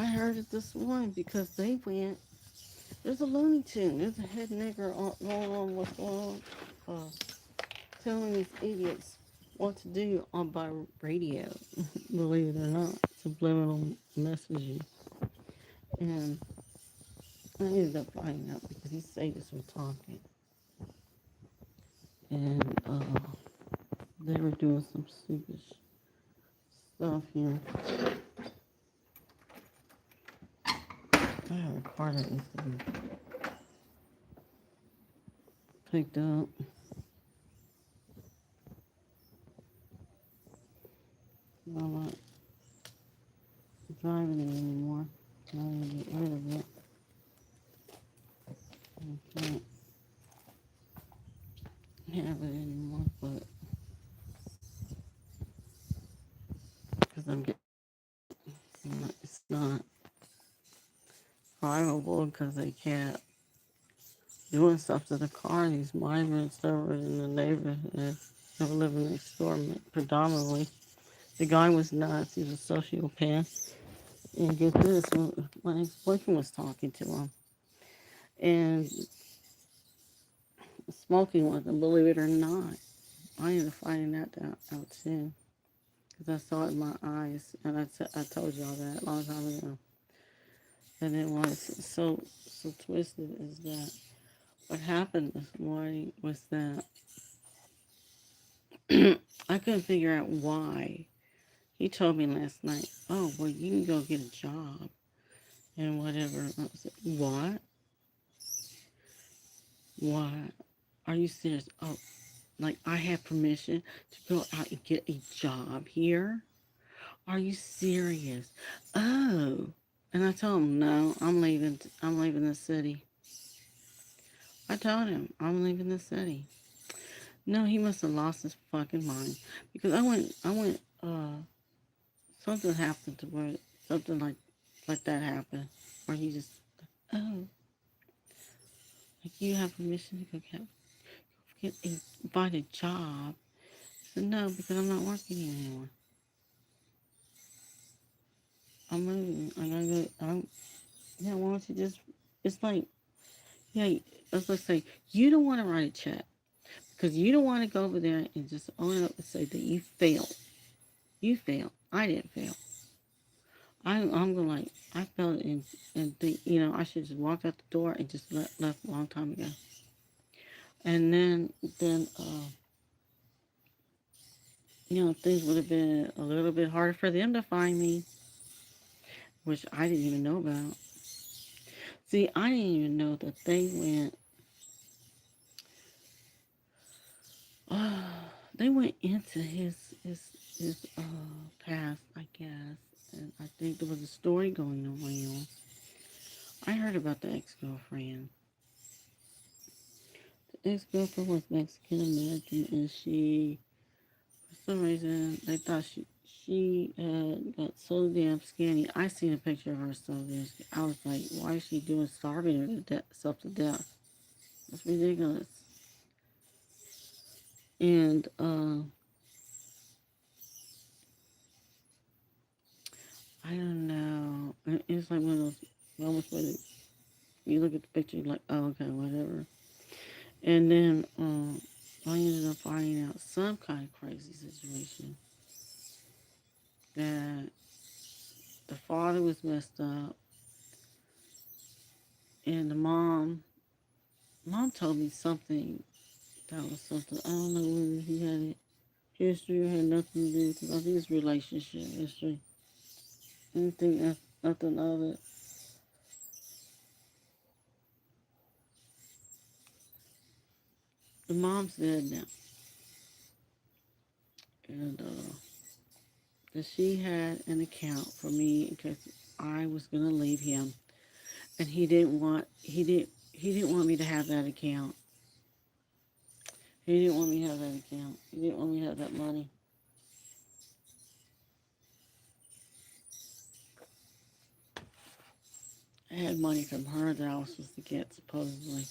heard it this morning because they went. There's a Looney Tune. There's a head nigger going on what's going on, telling these idiots what to do on by radio. Believe it or not, subliminal messaging. And I ended up finding out because he saved us from talking. And they were doing some stupid stuff here. I have a part that needs to be picked up. I'm not driving it anymore. I'm going to get rid of it. I can't have it anymore, but because it's not drivable because they kept doing stuff to the car. These migrants that were in the neighborhood that were living next door predominantly. The guy was nuts. He was a sociopath. And get this, my ex-boyfriend was talking to him. And smoking with him, believe it or not. I ended up finding that out too. Because I saw it in my eyes. And I told y'all that a long time ago. And it was so twisted is that what happened this morning was that I couldn't figure out why. He told me last night, oh, well, you can go get a job and whatever. I was like, what? What? Are you serious? Oh, like I have permission to go out and get a job here? Are you serious? Oh. And I told him, no, I'm leaving. I'm leaving the city. I told him, I'm leaving the city. No, he must have lost his fucking mind. Because something happened to where, something like that happened. Where he just, oh, like you have permission to go find a job. I said, no, because I'm not working here anymore. I'm moving. I gotta go. Yeah, why don't you just, it's like, yeah, let's say, you don't want to write a check. Because you don't want to go over there and just own it up and say that you failed. You failed. I didn't fail. I'm going like, I failed and think, I should just walk out the door and just left a long time ago. And then, things would have been a little bit harder for them to find me, which I didn't even know about. See, I didn't even know that they went into his past, I guess, and I think there was a story going around. I heard about the ex-girlfriend. The ex-girlfriend was Mexican American, and she, for some reason, they thought she got so damn skinny. I seen a picture of her so damn skinny. I was like, why is she starving herself to death? That's ridiculous. And I don't know. It's like one of those moments where you look at the picture, you're like, oh, okay, whatever. And then I ended up finding out some kind of crazy situation that the father was messed up, and the mom told me something that was something. I don't know whether he had it history or had nothing to do with it. I think it's relationship history. Anything else, nothing of it. The mom's dead now, and that she had an account for me because I was gonna leave him, and he didn't want me to have that account. He didn't want me to have that account. He didn't want me to have that money. I had money from her that I was supposed to get supposedly,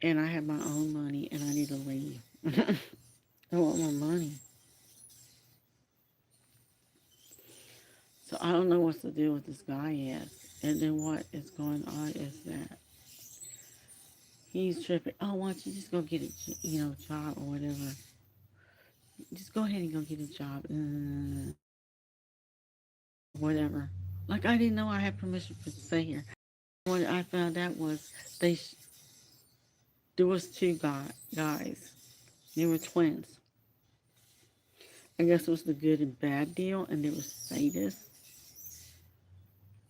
and I had my own money, and I need to leave. I want more money. So I don't know what's the deal with this guy is. And then what is going on is that he's tripping. Oh, why don't you just go get a job or whatever? Just go ahead and go get a job, whatever. Like I didn't know I had permission to stay here. What I found out was they there was two guys. They were twins. I guess it was the good and bad deal, and they were sadists,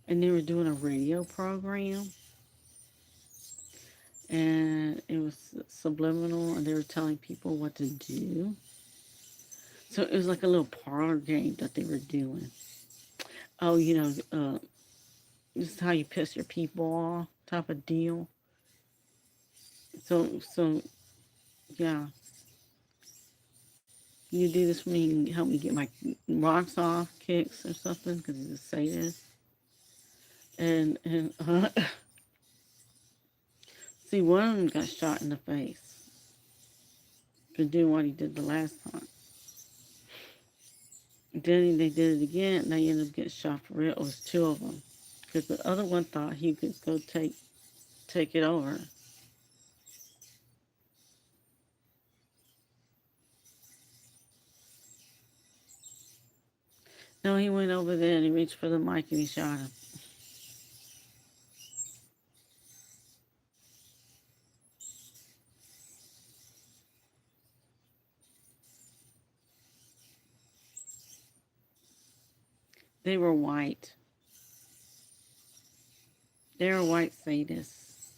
and they were doing a radio program, and it was subliminal, and they were telling people what to do. So it was like a little parlor game that they were doing. Oh, this is how you piss your people off, type of deal. So yeah, you do this for me and help me get my rocks off, kicks or something, because he's a sadist. And see, one of them got shot in the face for doing what he did the last time. Then they did it again, and they ended up getting shot for real. It was two of them, because the other one thought he could go take it over. No, he went over there and he reached for the mic and he shot him. They were white. They were white sadists.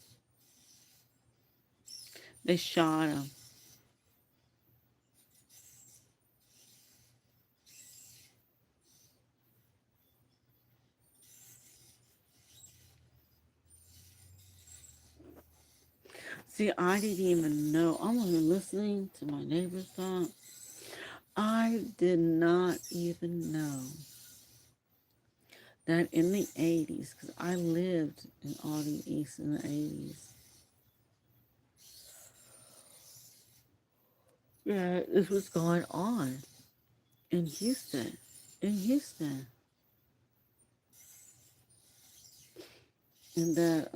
They shot him. See, I didn't even know. I wasn't listening to my neighbors talk. I did not even know that in the 80s, because I lived in Aldi East in the 80s. Yeah, this was going on in Houston. In Houston. And that,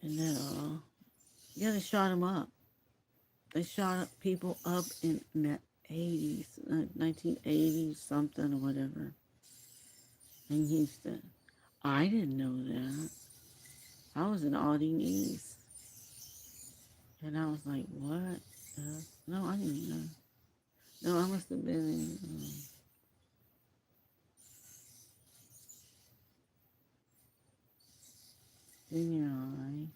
and that, yeah, they shot him up. They shot people up in the 80s, 1980s, something or whatever, in Houston. I didn't know that. I was in Aldine East. And I was like, what? No, I didn't know. No, I must have been in junior high.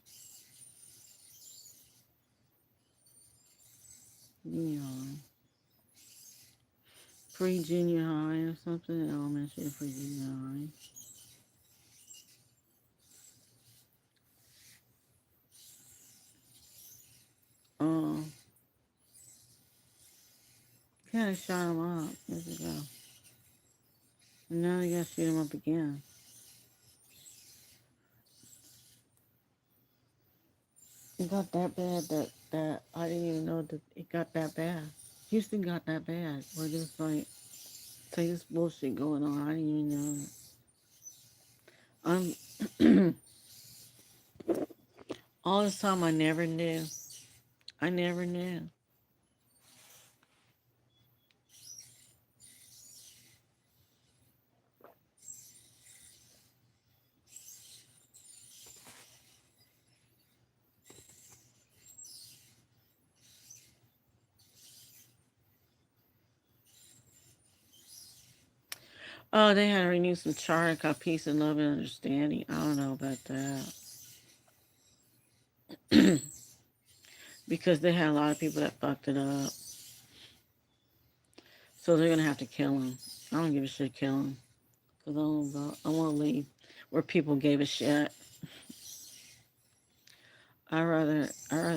Junior high. Pre-junior high or something. Elementary, pre-junior high. Oh, kind of shot him up years ago. And now they gotta shoot him up again. It got that bad that I didn't even know that it got that bad. Houston got that bad. Where there's like, say this bullshit going on. I didn't even know. All this time I never knew. I never knew. Oh, they had to renew some charter called Peace and Love and Understanding. I don't know about that. Because they had a lot of people that fucked it up. So they're gonna have to kill him. I don't give a shit, kill him. Because I want to leave where people gave a shit. I rather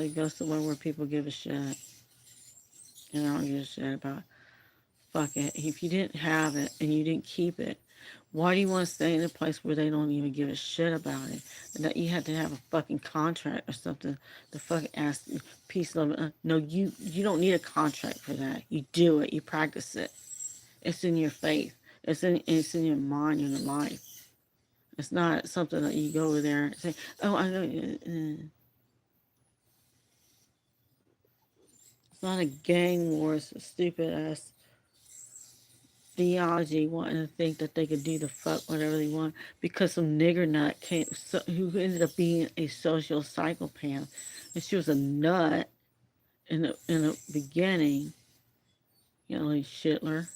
go somewhere where people give a shit. And I don't give a shit about fuck it. If you didn't have it and you didn't keep it, Why do you want to stay in a place where they don't even give a shit about it? And that you have to have a fucking contract or something to fucking ask peace, love. No, you don't need a contract for that. You do it. You practice it. It's in your faith. It's in your mind and your life. It's not something that you go over there and say, "Oh, I know." It's not a gang war. It's a stupid ass theology wanting to think that they could do the fuck whatever they want because some nigger nut came who ended up being a social psychopath, and she was a nut in the beginning, like Shitler.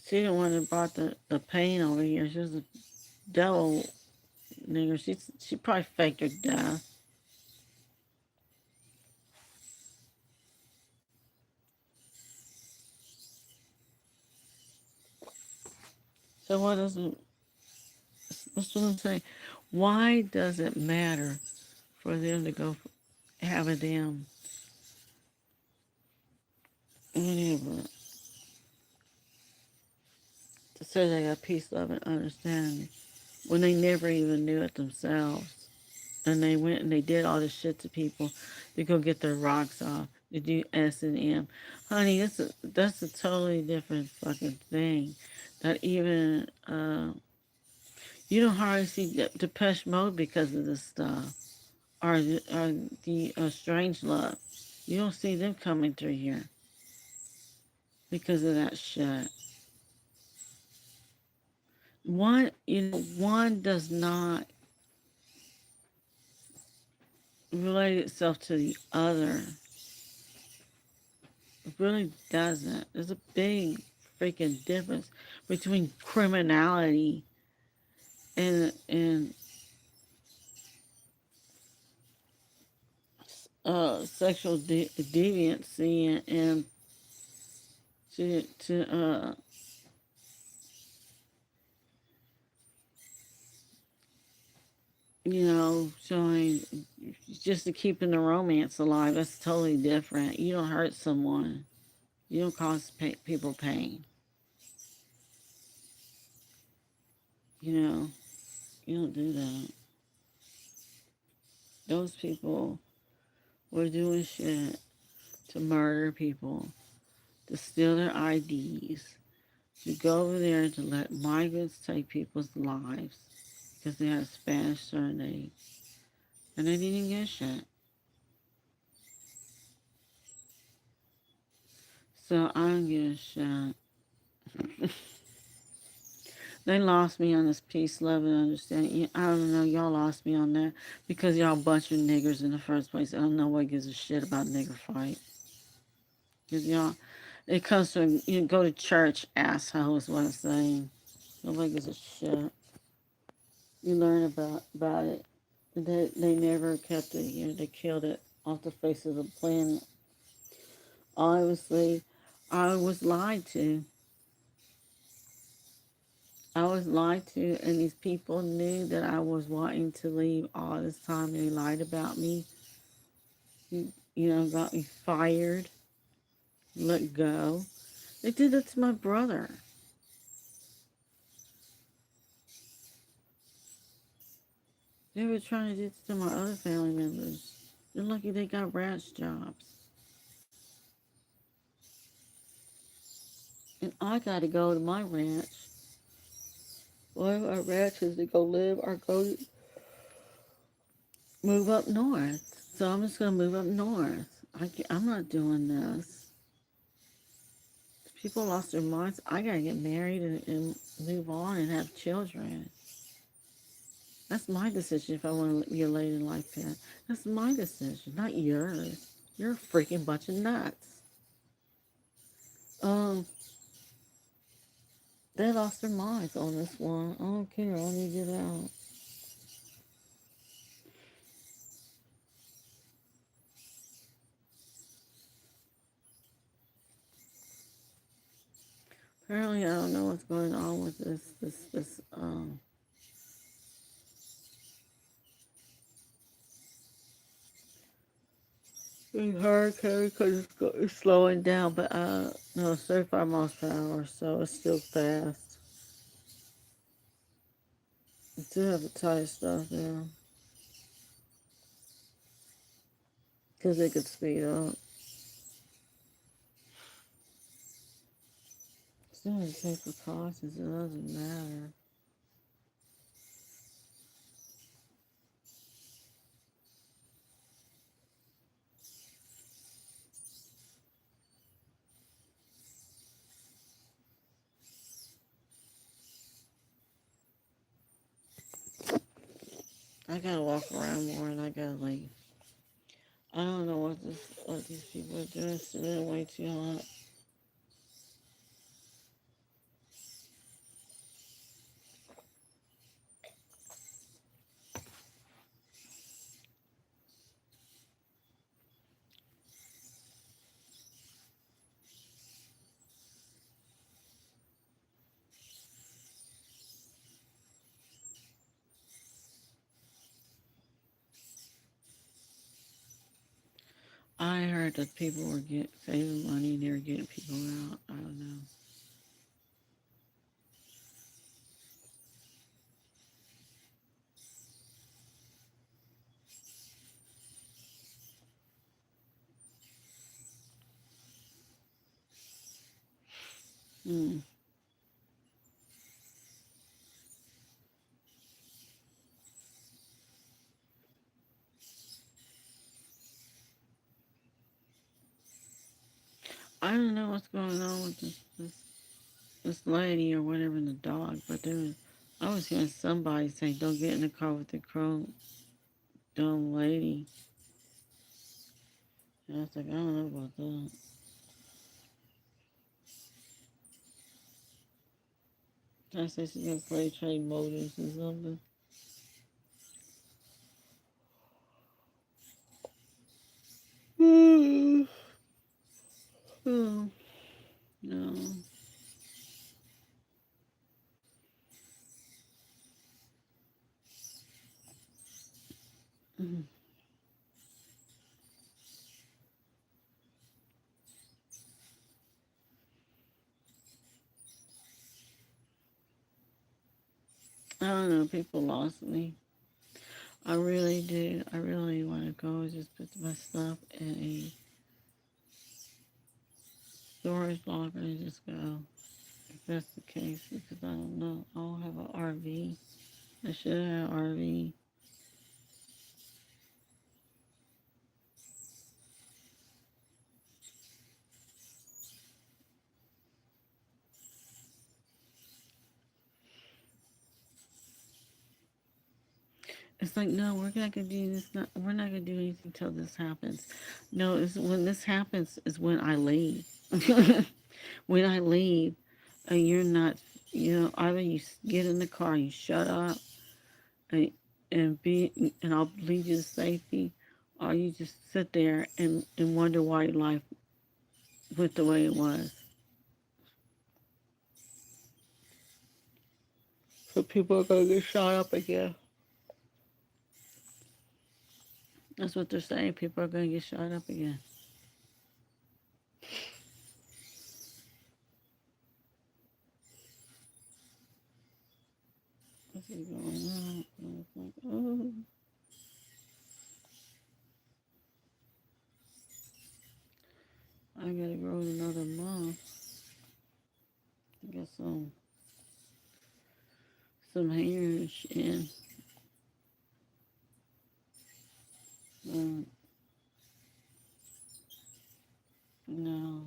She the one that brought the pain over here. She was a devil nigger. She probably faked her death. So what does it? That's what I'm saying. Why does it matter for them to go have a damn whatever to say they got peace, love, and understanding when they never even knew it themselves? And they went and they did all this shit to people to go get their rocks off, to do S&M. Honey, that's a totally different fucking thing. That even, you don't hardly see Depeche Mode because of this stuff. Or the Strange Love. You don't see them coming through here because of that shit. One does not relate itself to the other. It really doesn't. There's a big freaking difference between criminality and sexual deviancy and to showing just to keeping the romance alive. That's totally different. You don't hurt someone. You don't cause people pain. You know, you don't do that. Those people were doing shit to murder people, to steal their IDs, to go over there and to let migrants take people's lives because they had a Spanish surname. And they didn't get shit. So I don't give a shit. They lost me on this peace, love, and understanding. I don't know, y'all lost me on that because y'all a bunch of niggers in the first place. I don't know what gives a shit about nigger fight. Because y'all, it comes from, go to church, asshole is what I'm saying. Nobody gives a shit. You learn about it. They never kept it here. They killed it off the face of the planet. Obviously, I was lied to. I was lied to, and these people knew that I was wanting to leave all this time. They lied about me. Got me fired, let go. They did that to my brother. They were trying to do this to my other family members. They're lucky they got ranch jobs. And I got to go to my ranch. One of our ranches to go live or go move up north. So I'm just going to move up north. I'm not doing this. People lost their minds. I got to get married and move on and have children. That's my decision if I want to be a lady in life pet. That's my decision, not yours. You're a freaking bunch of nuts. Um, they lost their minds on this one. I don't care. I need to get out. Apparently, I don't know what's going on with this. hurricane because it's slowing down, but no, it's 35 miles per hour, so it's still fast. It do have the tight stuff there because it could speed up. Still have to take precautions. It doesn't matter. I gotta walk around more, and I gotta like. I don't know what these people are doing. It's still way too hot. I heard that people were saving money. They were getting people out. I don't know. Hmm. I don't know what's going on with this lady or whatever and the dog, but I was hearing somebody say, "Don't get in the car with the Crone dumb lady." And I was like, I don't know about that. I said she's gonna play trade motives or something. Oh, no. I don't know. People lost me. I really do. I really want to go just put my stuff in a storage locker and just go. If that's the case, because I don't know. I don't have an RV. I should have an RV. It's like, no, we're not gonna do this. We're not gonna do anything until this happens. No, it's when this happens is when I leave. When I leave, and you're not, either you get in the car, you shut up, and, and I'll lead you to safety, or you just sit there and wonder why your life went the way it was. So people are gonna get shot up again. That's what they're saying. People are gonna get shot up again. What's going on? It's like, oh, I gotta grow in another month. Get some hairs in. Um, no.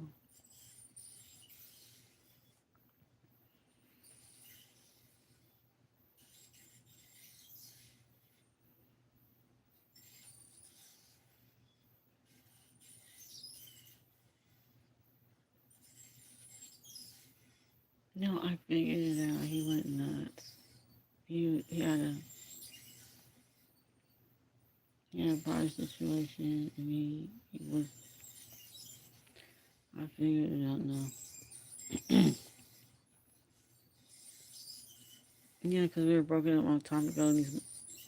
No, I figured it out. He went nuts. He had a prior situation, and he was. I figured it out now. Yeah, because we were broken up a long time ago, and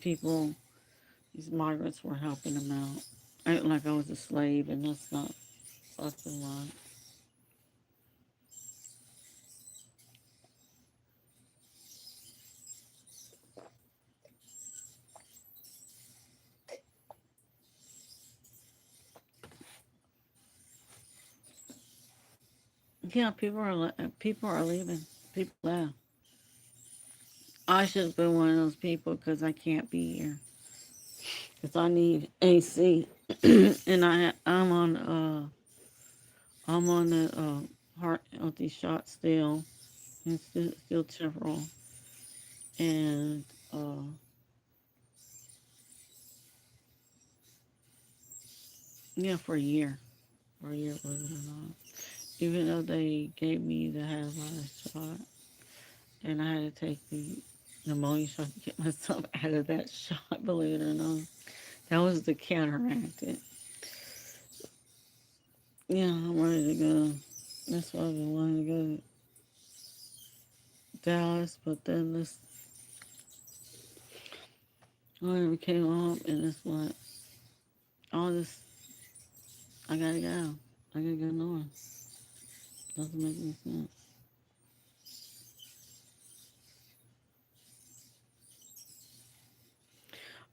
these migrants were helping him out. Act like I was a slave, and that's not fucking right. Yeah, people are leaving. People left. I should have been one of those people because I can't be here because I need AC, and I'm on the heart healthy shot still. It's still temporal, and yeah, for a year, believe it or not. Even though they gave me the hazmat shot, and I had to take the pneumonia shot to get myself out of that shot, believe it or not. That was the counteract it. Yeah, I'm ready to go. That's why I've been wanting to go to Dallas, but then this whatever came up, and it's like all this. I gotta go. I gotta go north. Doesn't make any sense.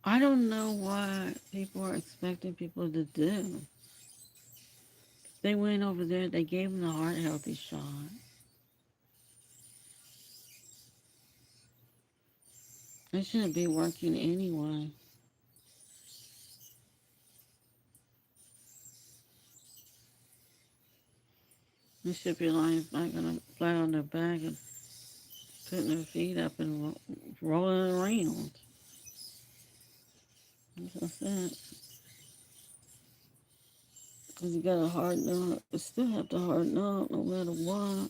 I don't know what people are expecting people to do. They went over there. They gave them the heart healthy shot. They shouldn't be working anyway. They should be lying back flat on their back and putting their feet up and rolling around. That's it. Because you got to harden up. You still have to harden up no matter what.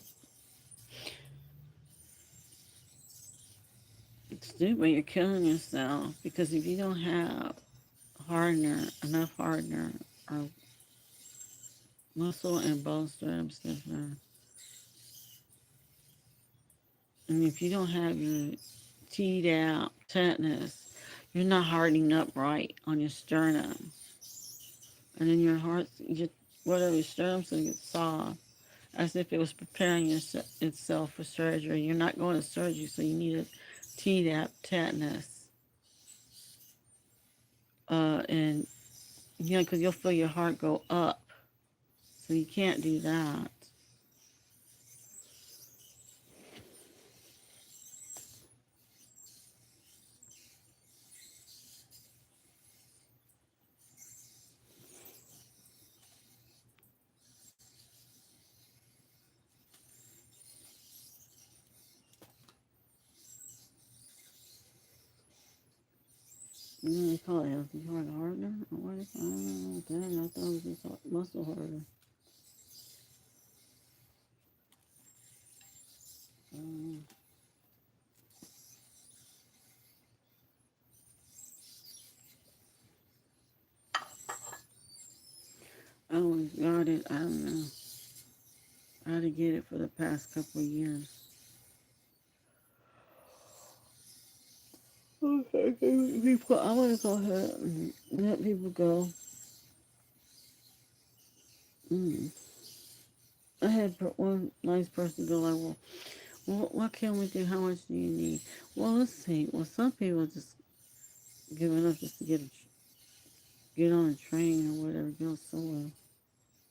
It's stupid. You're killing yourself. Because if you don't have enough hardener, or muscle and bone strap stiffener, and if you don't have your teed out tetanus, you're not hardening up right on your sternum. And then your heart, whatever your sternum's going to get soft, as if it was preparing itself for surgery. You're not going to surgery, so you need a Tdap tetanus. And because you'll feel your heart go up, so you can't do that. They call it healthy heart hardener, or what is it? I don't know. Damn, I thought it was just muscle hardener. Um, I always got it. I don't know. I had to get it for the past couple of years. Okay, people, I want to go ahead and let people go. Mm. I had one nice person go like, well, what can we do? How much do you need? Well, let's see. Well, some people just give enough just to get on a train or whatever, go somewhere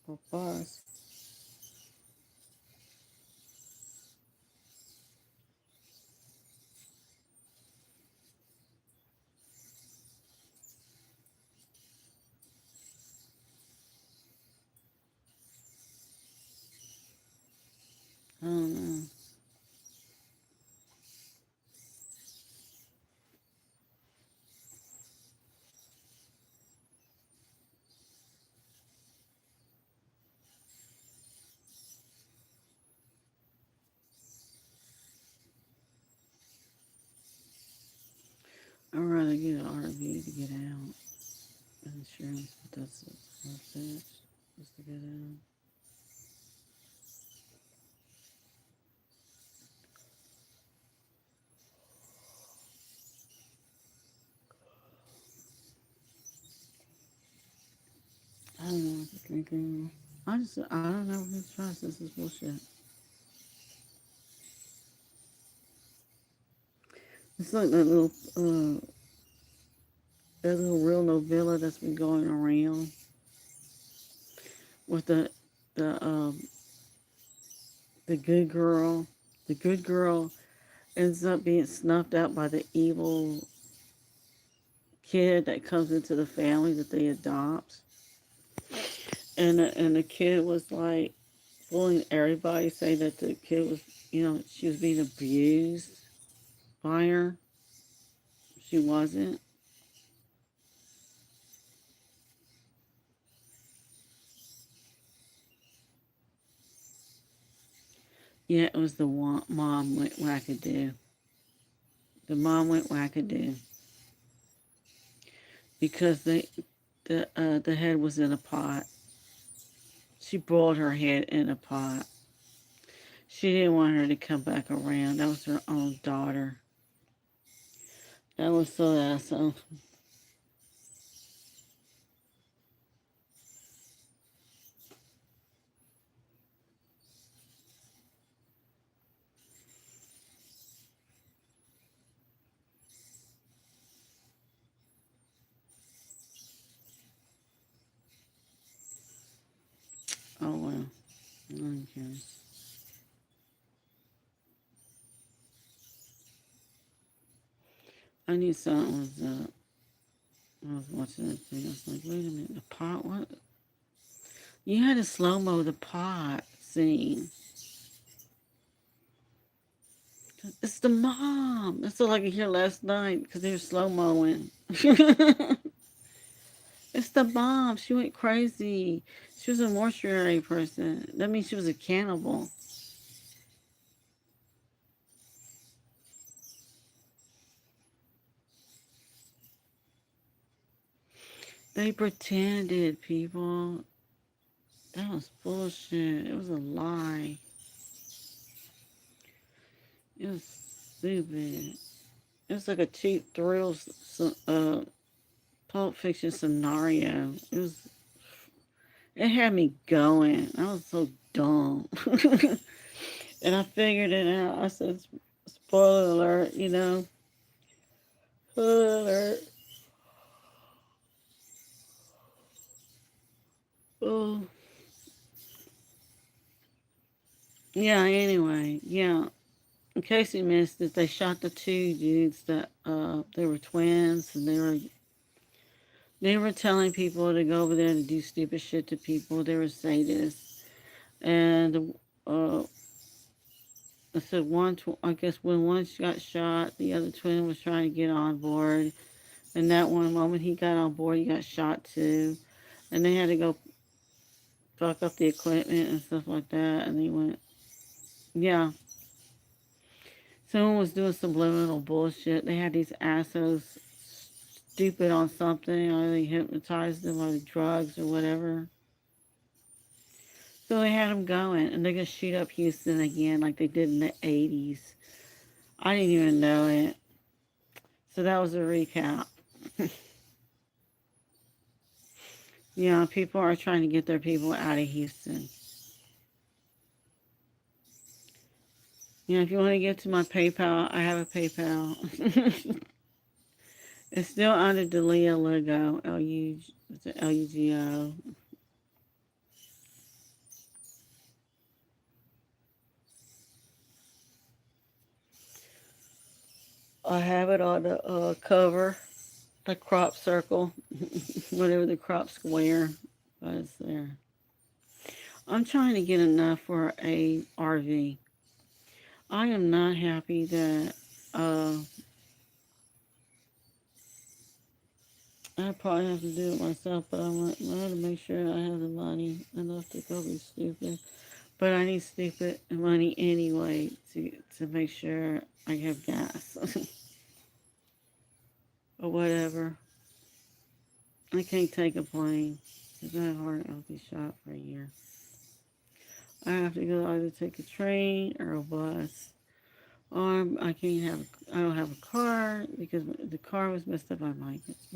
or bus. I don't know. I'd rather get an RV to get out. Insurance, but that's it. Just to get out. girl. I don't know who to trust. This is bullshit. It's like that little real novella that's been going around with the the good girl. The good girl ends up being snuffed out by the evil kid that comes into the family that they adopt. And the kid was like fooling everybody, saying that the kid was, she was being abused by her. She wasn't. Yeah, it was the mom went wackadoo. The mom went wackadoo because the head was in a pot. She boiled her head in a pot. She didn't want her to come back around. That was her own daughter. That was so awesome. Oh well. Okay. I knew something was up. I was watching that thing. I was like, wait a minute, the pot? What? You had to slow mo the pot scene. It's the mom. That's all I could hear last night because they were slow moing. It's the mom. She went crazy. She was a mortuary person. That means she was a cannibal. They pretended, people. That was bullshit. It was a lie. It was stupid. It was like a cheap thrill, Pulp Fiction scenario. It had me going. I was so dumb. And I figured it out. I said, spoiler alert, Spoiler alert. Oh. Yeah, anyway. Yeah. In case you missed it, they shot the two dudes that, they were twins, and they were telling people to go over there to do stupid shit to people. They were sadists. And, I said I guess when one got shot, the other twin was trying to get on board. And that one moment he got on board, he got shot too. And they had to go fuck up the equipment and stuff like that. And they went, yeah. Someone was doing subliminal bullshit. They had these assholes stupid on something, or they hypnotized them, or the drugs, or whatever. So they had them going, and they're gonna shoot up Houston again, like they did in the '80s. I didn't even know it. So that was a recap. Yeah, people are trying to get their people out of Houston. If you want to get to my PayPal, I have a PayPal. It's still under Dalea Lugo, Lugo. I have it on the cover, the crop circle, whatever the crop square was there. I'm trying to get enough for a RV. I am not happy that I probably have to do it myself, but I want to make sure I have the money enough to go be stupid. But I need stupid money anyway to make sure I have gas or whatever. I can't take a plane because I have heart healthy shot for a year. I have to go either take a train or a bus. Or I don't have a car because the car was messed up by my kids.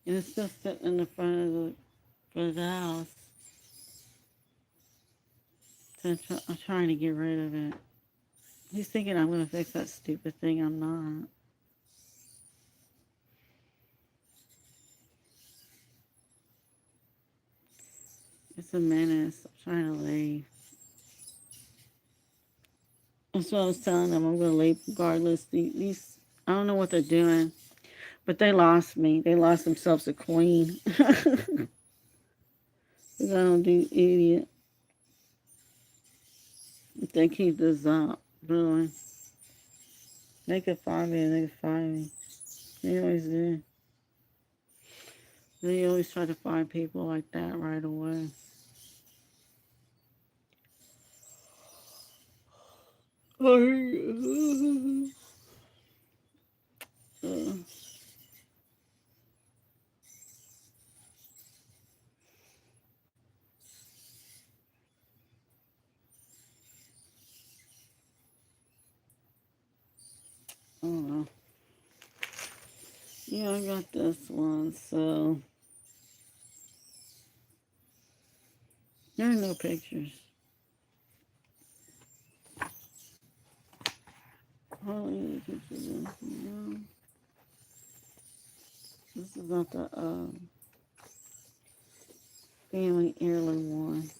And it's still sitting in the front of the house. So I'm trying to get rid of it. He's thinking I'm going to fix that stupid thing. I'm not. It's a menace. I'm trying to leave. That's what I was telling them. I'm going to leave regardless. These, I don't know what they're doing, but they lost me. They lost themselves a queen. Because I don't do idiot. If they keep this up, really, they could find me and they could find me. They always do. They always try to find people like that right away. Oh, yeah, I got this one, so there are no pictures. Hardly any pictures. No. This is not the family heirloom one.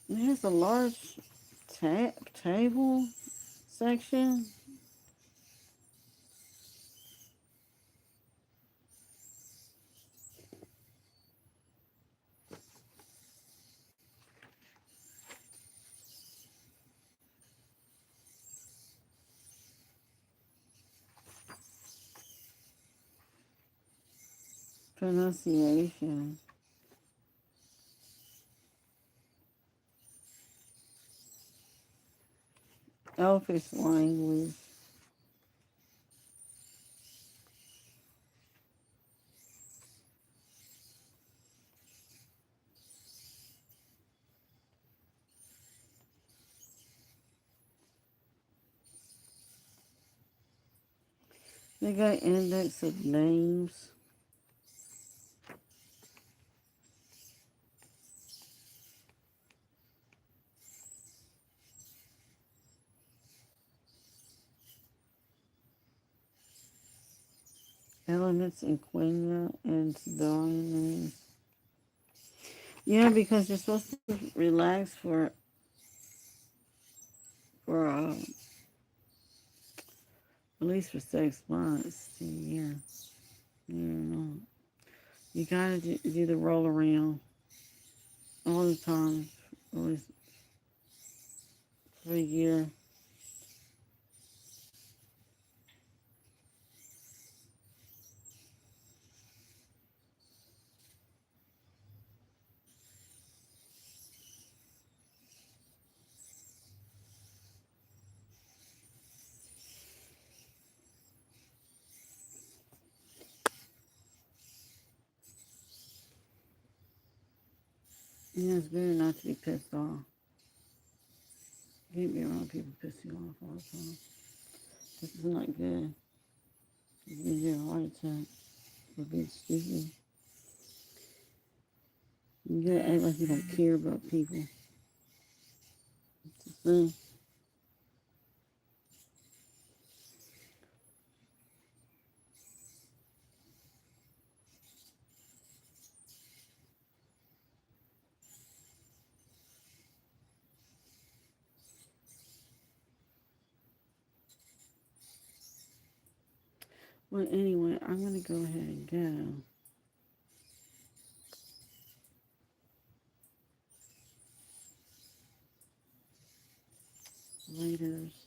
There's a large table section. Pronunciation. Elfish language. They got index of names. Elements in Quenya and drawing names. Yeah, because you're supposed to relax for at least for 6 months to a year. You know, you gotta do the roll around all the time, at least for a year. Yeah, it's better not to be pissed off. You can't be around people pissing you off all the time. This is not good. You can get a heart attack for being stupid. You gotta act like you don't care about people. It's the thing. Well, anyway, I'm gonna go ahead and go. Laters.